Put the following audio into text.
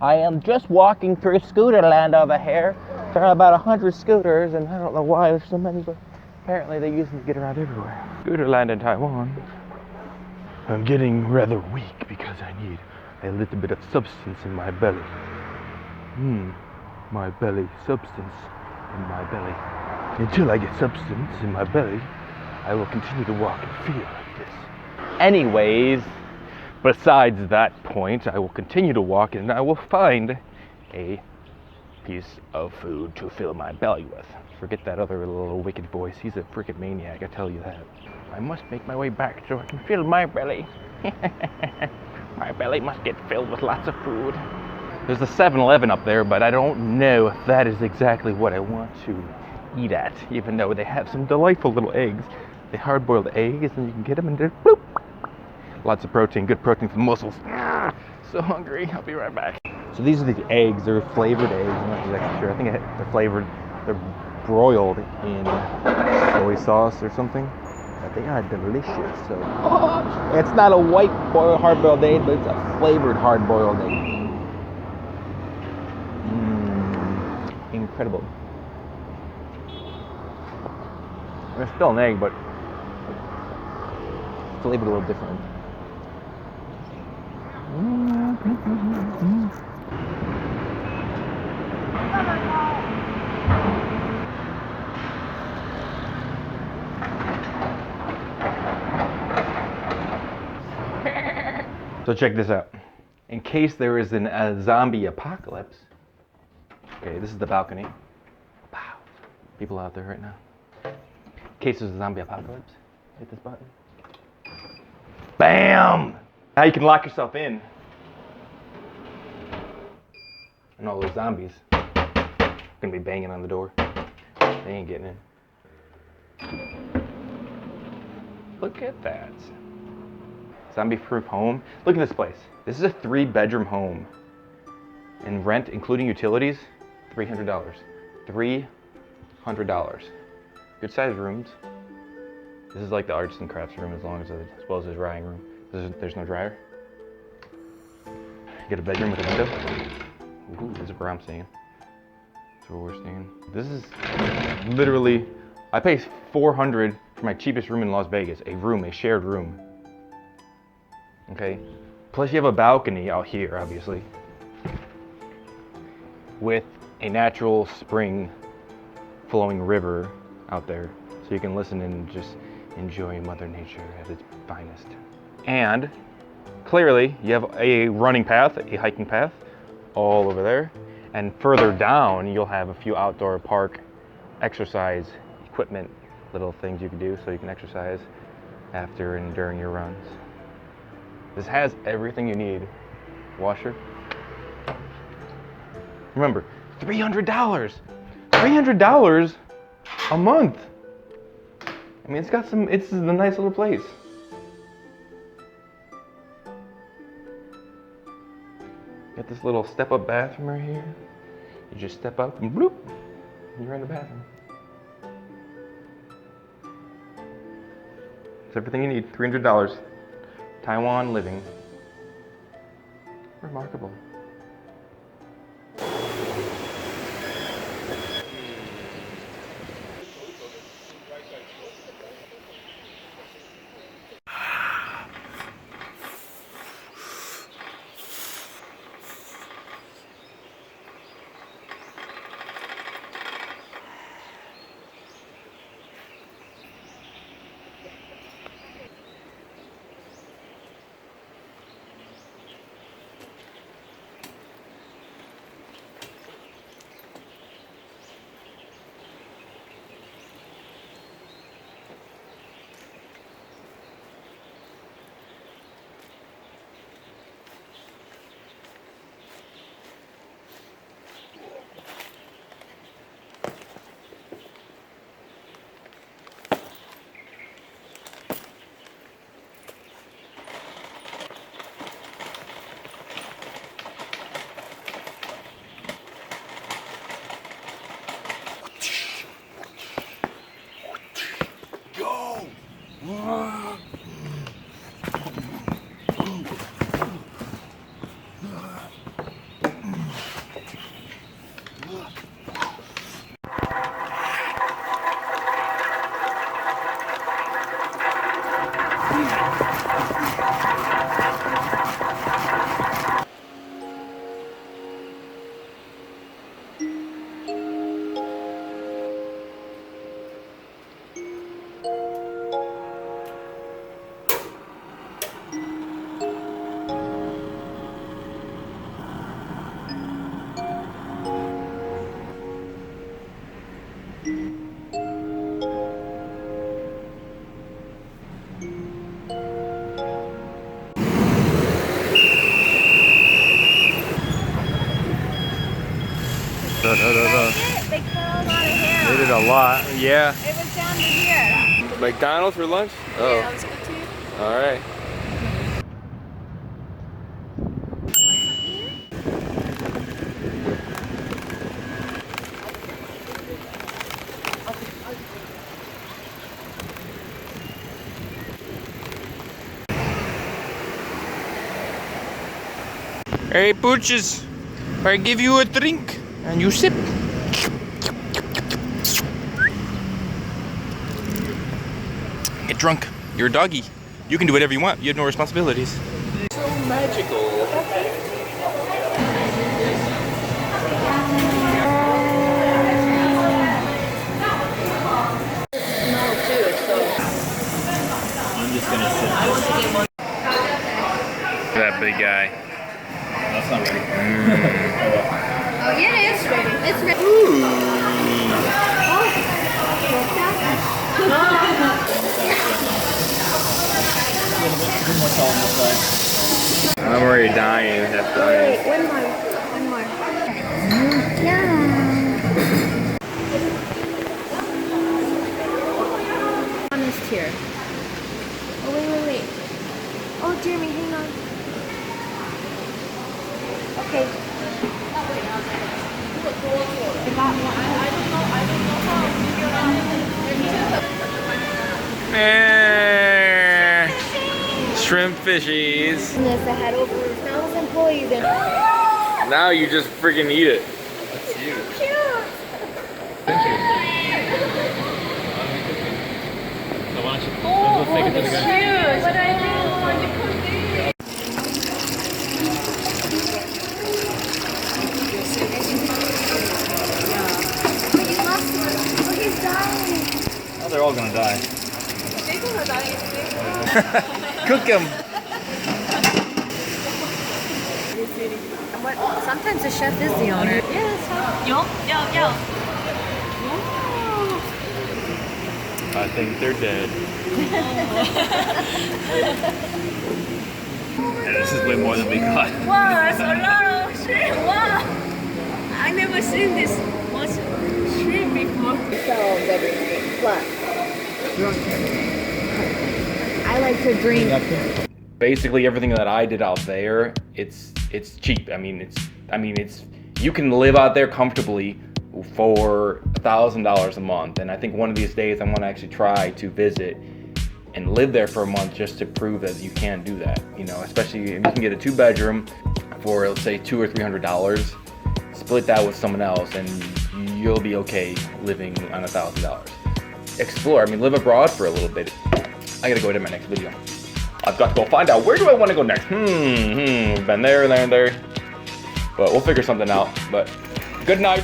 I am just walking through scooter land over here. There are about 100 scooters, and I don't know why there's so many, but apparently they use them to get around everywhere. Scooter land in Taiwan. I'm getting rather weak because I need a little bit of substance in my belly. My belly, substance in my belly. Until I get substance in my belly, I will continue to walk and feel like this. Anyways, besides that point, I will continue to walk and I will find a piece of food to fill my belly with. Forget that other little wicked voice. He's a freaking maniac, I tell you that. I must make my way back so I can fill my belly. My belly must get filled with lots of food. There's a 7-Eleven up there, but I don't know if that is exactly what I want to eat at, even though they have some delightful little eggs. They hard-boiled eggs, and you can get them and just bloop. Lots of protein, good protein for the muscles. So hungry, I'll be right back. So these are the eggs, they're flavored eggs, I'm not exactly sure. I think they're flavored, they're broiled in soy sauce or something. But they are delicious, so. It's not a white boiled hard-boiled egg, but it's a flavored hard-boiled egg. Incredible. It's still an egg, but flavored a little different. So check this out. In case there is a zombie apocalypse, okay, this is the balcony. Wow, people out there right now. In case there's a zombie apocalypse, hit this button. Bam! Now you can lock yourself in. And all those zombies gonna be banging on the door. They ain't getting in. Look at that. Zombie-proof home. Look at this place. This is a 3-bedroom home. And rent, including utilities, $300. $300. Good sized rooms. This is like the arts and crafts room as well as the drying room. There's no dryer. Get a bedroom with a window. Ooh, this is where I'm staying. That's where we're staying. This is literally, I pay $400 for my cheapest room in Las Vegas. A shared room. Okay. Plus you have a balcony out here, obviously, with a natural spring flowing river out there. So you can listen and just enjoy Mother Nature at its finest. And clearly you have a running path, a hiking path all over there. And further down, you'll have a few outdoor park exercise equipment, little things you can do so you can exercise after and during your runs. This has everything you need. Washer. Remember, $300. $300 a month. I mean, it's a nice little place. Got this little step-up bathroom right here. You just step up and bloop, and you're in the bathroom. It's everything you need, $300. Taiwan living. Remarkable. They cut a lot of hair. They did a lot. Yeah. It was down to here. McDonald's for lunch? Oh. Yeah, let's go to. All right. Hey, Pooches, if I give you a drink and you sip. Get drunk. You're a doggy. You can do whatever you want. You have no responsibilities. So magical. I'm just gonna sit. That big guy. That's not ready. Oh yeah, it's ready. It's ready. I'm already dying. That's dying. Wait, one more. One more. Yeah. Honest here. Oh wait. Oh Jeremy, hang on. Okay. I got one. Shrimp fishies. I had over 1,000 employees and Now you just freaking eat it. That's you. cute. So why don't you Oh, let's take it to the guy. cute. But I didn't want to put it. But you lost one. Oh, he's dying. Oh, they're all gonna die. Cook them. But sometimes the chef is the owner. Yes. I think they're dead. And this is way more than we got. Wow, that's a lot of shrimp. Wow. I never seen this much shrimp before. So everything. Plus. I like to drink. Basically everything that I did out there, it's cheap. I mean it's you can live out there comfortably for $1,000 a month, and I think one of these days I want to actually try to visit and live there for a month just to prove that you can do that. You know, especially if you can get a 2-bedroom for let's say $200 or $300, split that with someone else, and you'll be okay living on $1,000. Explore. I mean, live abroad for a little bit. I gotta go to my next video. I've got to go find out where do I want to go next. We've been there. But we'll figure something out. But good night.